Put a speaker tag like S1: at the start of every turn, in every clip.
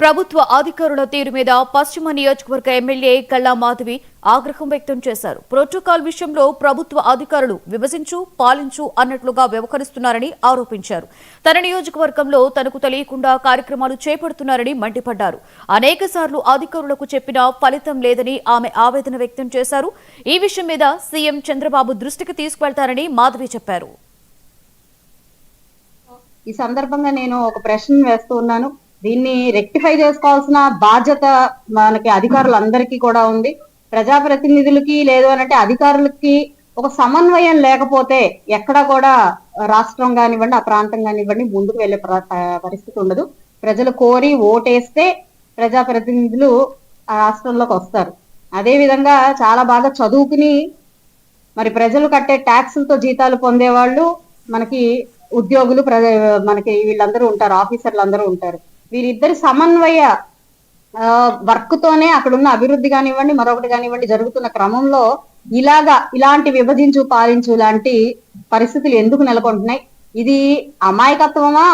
S1: ప్రభుత్వ అధికారుల తీరు మీద పశ్చిమ నియోజకవర్గ ఎమ్మెల్యే కల్లా మాధవి ఆగ్రహం వ్యక్తం చేశారు. ప్రోటోకాల్ విషయంలో ప్రభుత్వ అధికారులు విభజించు పాలించు అన్నట్లుగా వ్యవహరిస్తున్నారని ఆరోపించారు. తన నియోజకవర్గంలో తనకు తెలియకుండా కార్యక్రమాలు చేపడుతున్నారని మండిపడ్డారు. అనేకసార్లు అధికారులకు చెప్పినా ఫలితం లేదని ఆమె ఆవేదన వ్యక్తం చేశారు. ఈ విషయం మీద సీఎం చంద్రబాబు దృష్టికి తీసుకువెళ్తారని మాధవి చెప్పారు.
S2: ఈ సందర్భంగా నేను ఒక ప్రశ్న వేస్తూ ఉన్నాను. దీన్ని రెక్టిఫై చేసుకోవాల్సిన బాధ్యత మనకి అధికారులందరికీ కూడా ఉంది. ప్రజాప్రతినిధులకి లేదు అనంటే అధికారులకి ఒక సమన్వయం లేకపోతే ఎక్కడ కూడా రాష్ట్రం కానివ్వండి, ఆ ప్రాంతం కానివ్వండి ముందుకు వెళ్లే పరిస్థితి ఉండదు. ప్రజలు కోరి ఓటేస్తే ప్రజాప్రతినిధులు ఆ రాష్ట్రంలోకి వస్తారు. అదే విధంగా చాలా బాగా చదువుకుని మరి ప్రజలు కట్టే ట్యాక్సులతో జీతాలు పొందేవాళ్ళు మనకి ఉద్యోగులు మనకి వీళ్ళందరూ ఉంటారు, ఆఫీసర్లు అందరూ ఉంటారు. వీరిద్దరి సమన్వయ వర్క్ తోనే అక్కడ ఉన్న అభివృద్ధి కానివ్వండి, మరొకటి కానివ్వండి జరుగుతున్న క్రమంలో ఇలాంటి విభజించు పాలించు లాంటి పరిస్థితులు ఎందుకు నెలకొంటున్నాయి? ఇది అమాయకత్వమా,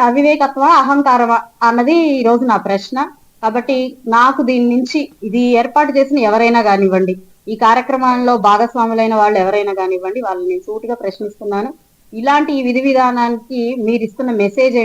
S2: అవివేకత్వమా, అహంకారమా అన్నది ఈ రోజు నా ప్రశ్న. కాబట్టి నాకు దీని నుంచి ఇది ఏర్పాటు చేసిన ఎవరైనా కానివ్వండి, ఈ కార్యక్రమంలో భాగస్వాములైన వాళ్ళు ఎవరైనా కానివ్వండి, వాళ్ళని నేను సూటిగా ప్రశ్నిస్తున్నాను. ఇలాంటి విధి విధానానికి మీరు ఇస్తున్న మెసేజ్